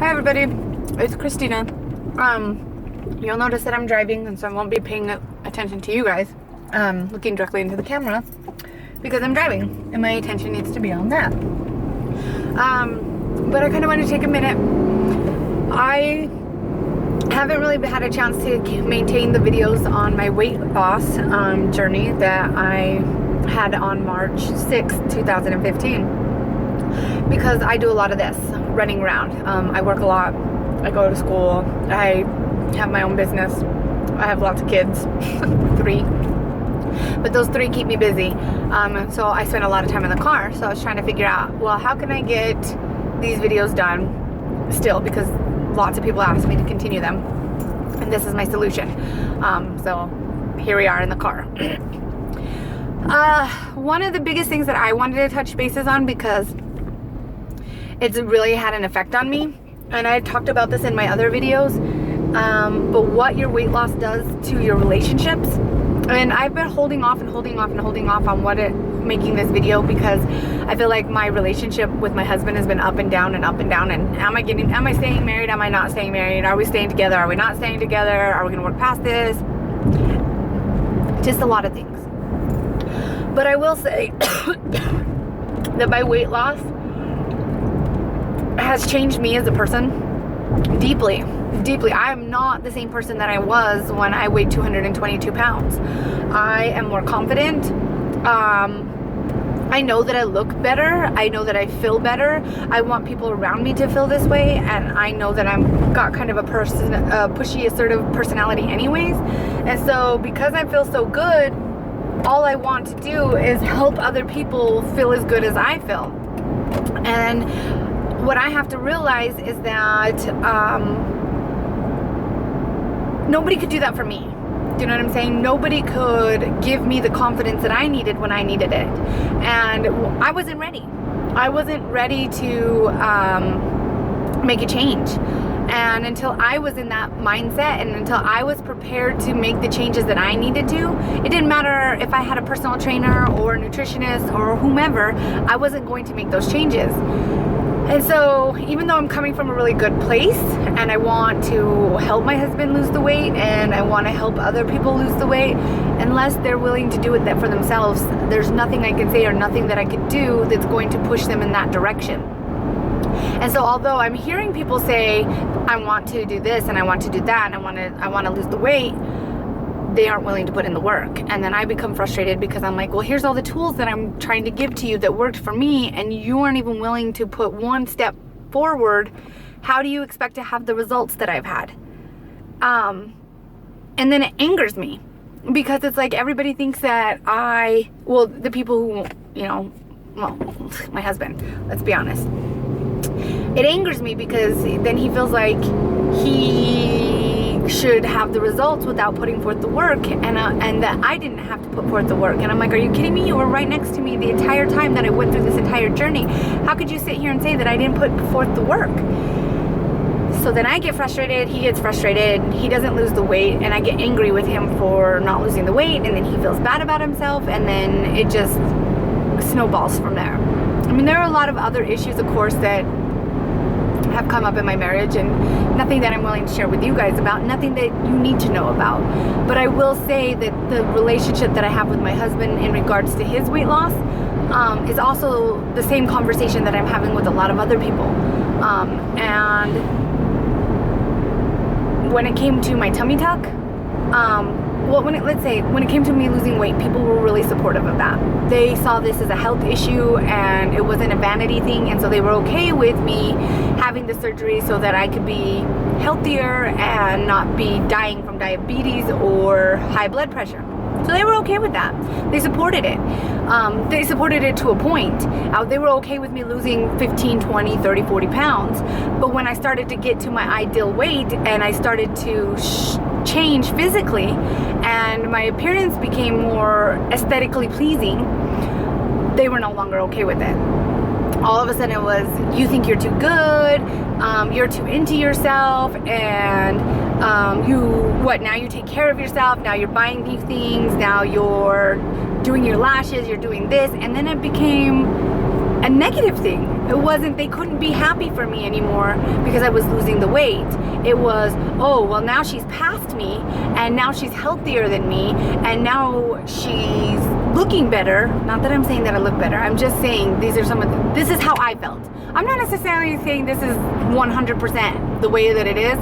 Hi everybody, it's Christina. You'll notice that I'm driving, and so I won't be paying attention to you guys, looking directly into the camera because I'm driving and my attention needs to be on that. But I kind of want to take a minute. I haven't really had a chance to maintain the videos on my weight loss journey that I had on March 6th, 2015. Because I do a lot of this, running around. I work a lot. I go to school. I have my own business. I have lots of kids, 3. But those 3 keep me busy. So I spend a lot of time in the car. So I was trying to figure out, well, how can I get these videos done still? Because lots of people ask me to continue them. And this is my solution. So here we are in the car. One of the biggest things that I wanted to touch bases on, because it's really had an effect on me, and I talked about this in my other videos, but what your weight loss does to your relationships. And I've been holding off on making this video because I feel like my relationship with my husband has been up and down and up and down. And am I staying married? Am I not staying married? Are we staying together? Are we not staying together? Are we gonna work past this? Just a lot of things. But I will say that my weight loss has changed me as a person deeply. I am not the same person that I was when I weighed 222 pounds. I am more confident. I know that I look better. I know that I feel better. I want people around me to feel this way, and I know that I'm got kind of a pushy, assertive personality anyways. And so because I feel so good, all I want to do is help other people feel as good as I feel. And what I have to realize is that nobody could do that for me. Do you know what I'm saying? Nobody could give me the confidence that I needed when I needed it. And I wasn't ready. I wasn't ready to make a change. And until I was in that mindset, and until I was prepared to make the changes that I needed to, it didn't matter if I had a personal trainer or a nutritionist or whomever, I wasn't going to make those changes. And so even though I'm coming from a really good place, and I want to help my husband lose the weight, and I want to help other people lose the weight, unless they're willing to do it for themselves, there's nothing I can say or nothing that I could do that's going to push them in that direction. And so although I'm hearing people say, I want to do this and I want to do that and I want to lose the weight, they aren't willing to put in the work. And then I become frustrated because I'm like, well, here's all the tools that I'm trying to give to you that worked for me, and you aren't even willing to put one step forward. How do you expect to have the results that I've had? And then it angers me because it's like everybody thinks that the people who, my husband, let's be honest. It angers me because then he feels like he should have the results without putting forth the work, and that I didn't have to put forth the work. And I'm like, are you kidding me? You were right next to me the entire time that I went through this entire journey. How could you sit here and say that I didn't put forth the work? So then I get frustrated, he gets frustrated, he doesn't lose the weight, and I get angry with him for not losing the weight, and then he feels bad about himself, and then it just snowballs from there. I mean, there are a lot of other issues, of course, that have come up in my marriage, and nothing that I'm willing to share with you guys about, nothing that you need to know about. But I will say that the relationship that I have with my husband in regards to his weight loss is also the same conversation that I'm having with a lot of other people. And when it came to my tummy tuck, when it came to me losing weight, people were really supportive of that. They saw this as a health issue, and it wasn't a vanity thing, and so they were okay with me having the surgery so that I could be healthier and not be dying from diabetes or high blood pressure. So they were okay with that. They supported it. They supported it to a point. They were okay with me losing 15, 20, 30, 40 pounds. But when I started to get to my ideal weight and I started to change physically and my appearance became more aesthetically pleasing, they were no longer okay with it. All of a sudden it was, you think you're too good, you're too into yourself, and now you take care of yourself, now you're buying these things, now you're doing your lashes, you're doing this. And then it became a negative thing. It wasn't they couldn't be happy for me anymore because I was losing the weight. It was, oh, well, now she's past me, and now she's healthier than me, and now she's looking better. Not that I'm saying that I look better. I'm just saying this is how I felt. I'm not necessarily saying this is 100% the way that it is.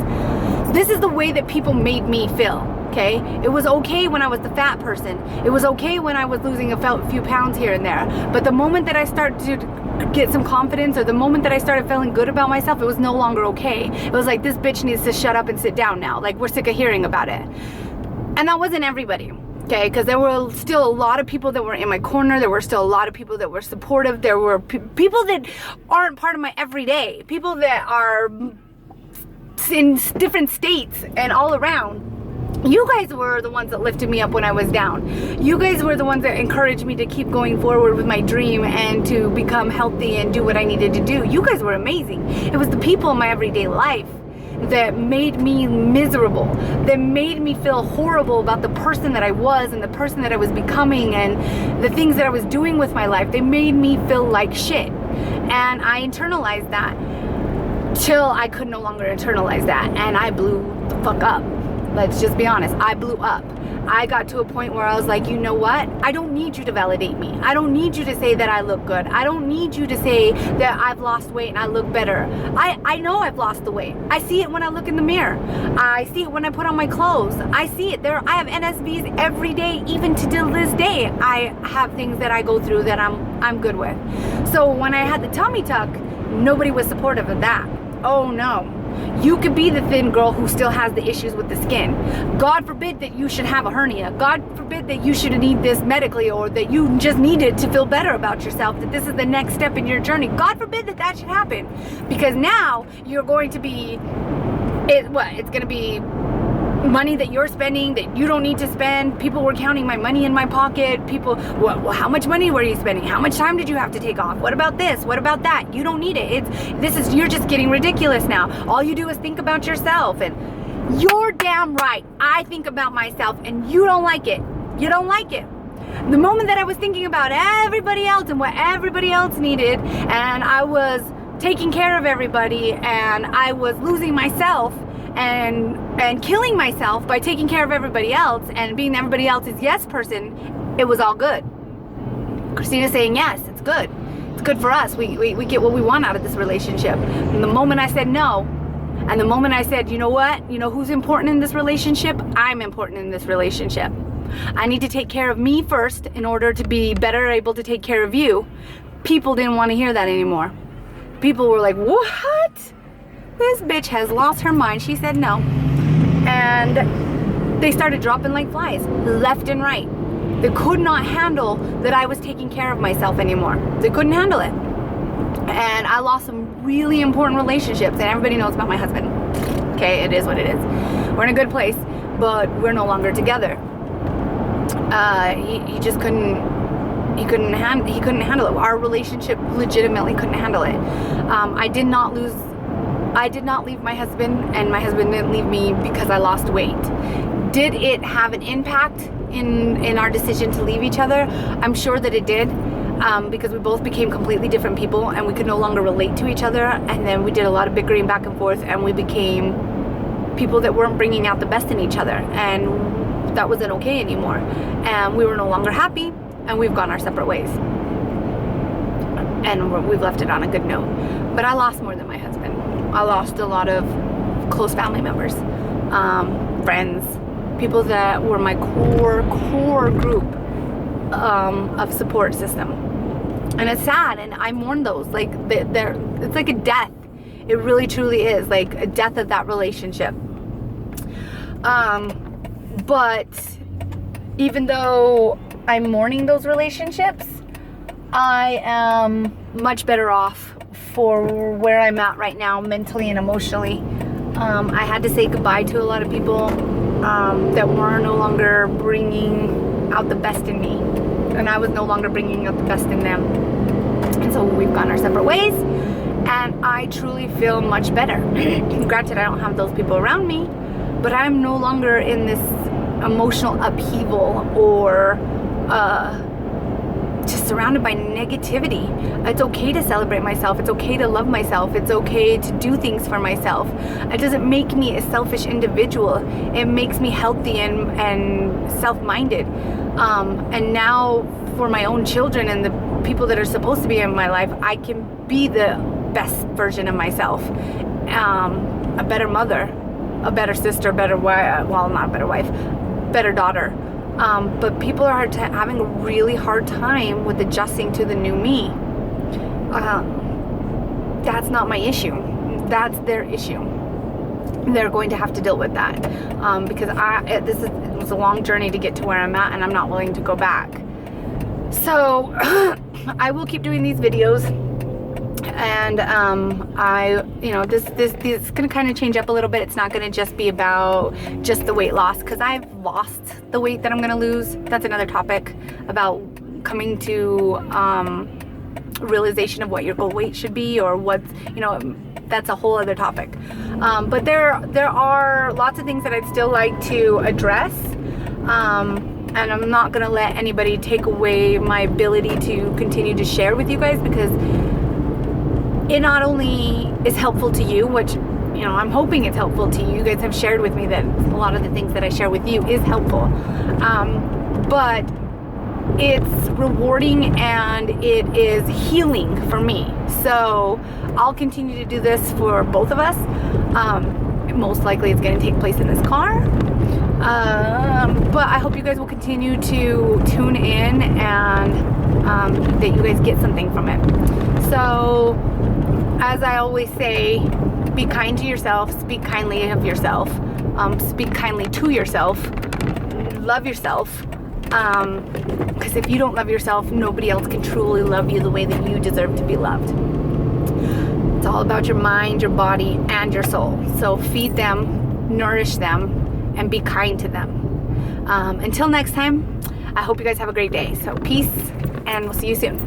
This is the way that people made me feel. Okay, it was okay when I was the fat person. It was okay when I was losing a few pounds here and there. But the moment that I started to get some confidence, or the moment that I started feeling good about myself, it was no longer okay. It was like, this bitch needs to shut up and sit down now. Like, we're sick of hearing about it. And that wasn't everybody. Okay, because there were still a lot of people that were in my corner. There were still a lot of people that were supportive. There were people that aren't part of my everyday. People that are in different states and all around. You guys were the ones that lifted me up when I was down. You guys were the ones that encouraged me to keep going forward with my dream and to become healthy and do what I needed to do. You guys were amazing. It was the people in my everyday life that made me miserable, that made me feel horrible about the person that I was and the person that I was becoming and the things that I was doing with my life. They made me feel like shit. And I internalized that till I could no longer internalize that, and I blew the fuck up. Let's just be honest. I blew up. I got to a point where I was like, you know what? I don't need you to validate me. I don't need you to say that I look good. I don't need you to say that I've lost weight and I look better. I know I've lost the weight. I see it when I look in the mirror. I see it when I put on my clothes. I see it there. I have NSVs every day, even to this day. I have things that I go through that I'm good with. So when I had the tummy tuck, nobody was supportive of that. Oh no. You could be the thin girl who still has the issues with the skin. God forbid that you should have a hernia. God forbid that you should need this medically, or that you just need it to feel better about yourself, that this is the next step in your journey. God forbid that that should happen. Because now you're going to be, it's going to be money that you're spending that you don't need to spend. People were counting my money in my pocket. People, well, how much money were you spending? How much time did you have to take off? What about this? What about that? You don't need it. You're just getting ridiculous now. All you do is think about yourself, and you're damn right. I think about myself, and you don't like it. You don't like it. The moment that I was thinking about everybody else and what everybody else needed, and I was taking care of everybody, and I was losing myself and killing myself by taking care of everybody else and being everybody else's yes person, it was all good. Christina's saying yes, it's good. It's good for us. We get what we want out of this relationship. And the moment I said no, and the moment I said, you know what? You know who's important in this relationship? I'm important in this relationship. I need to take care of me first in order to be better able to take care of you. People didn't want to hear that anymore. People were like, what? This bitch has lost her mind. She said no. And they started dropping like flies, left and right. They could not handle that I was taking care of myself anymore. They couldn't handle it. And I lost some really important relationships, and everybody knows about my husband. Okay, it is what it is. We're in a good place, but we're no longer together. He just couldn't handle it. Our relationship legitimately couldn't handle it. I did not leave my husband, and my husband didn't leave me because I lost weight. Did it have an impact in our decision to leave each other? I'm sure that it did, because we both became completely different people, and we could no longer relate to each other. And then we did a lot of bickering back and forth, and we became people that weren't bringing out the best in each other, and that wasn't okay anymore. And we were no longer happy, and we've gone our separate ways. And we've left it on a good note. But I lost more than my husband. I lost a lot of close family members, friends, people that were my core group of support system. And it's sad, and I mourn those. Like, it's like a death. It really truly is like a death of that relationship. But even though I'm mourning those relationships, I am much better off for where I'm at right now, mentally and emotionally. I had to say goodbye to a lot of people that were no longer bringing out the best in me, and I was no longer bringing out the best in them. And so we've gone our separate ways, and I truly feel much better. Granted, I don't have those people around me, but I'm no longer in this emotional upheaval or just surrounded by negativity. It's okay to celebrate myself. It's okay to love myself. It's okay to do things for myself. It doesn't make me a selfish individual. It makes me healthy and self-minded. And now for my own children and the people that are supposed to be in my life, I can be the best version of myself. A better mother, a better sister, better wife, well, not a better wife, better daughter. But people are having a really hard time with adjusting to the new me. That's not my issue. That's their issue. They're going to have to deal with that, because it was a long journey to get to where I'm at, and I'm not willing to go back. So I will keep doing these videos, and this is gonna kind of change up a little bit. It's not gonna just be about just the weight loss, because I've lost the weight that I'm gonna lose. That's another topic, about coming to realization of what your goal weight should be, or what's, that's a whole other topic. But there are lots of things that I'd still like to address, and I'm not gonna let anybody take away my ability to continue to share with you guys, because it not only is helpful to you, which I'm hoping it's helpful to you. You guys have shared with me that a lot of the things that I share with you is helpful, but it's rewarding and it is healing for me. So I'll continue to do this for both of us. Most likely it's going to take place in this car, but I hope you guys will continue to tune in, and that you guys get something from it. So as I always say, be kind to yourself, speak kindly of yourself, speak kindly to yourself, love yourself, because if you don't love yourself, nobody else can truly love you the way that you deserve to be loved. It's all about your mind, your body, and your soul. So feed them, nourish them, and be kind to them. Until next time, I hope you guys have a great day. So peace, and we'll see you soon.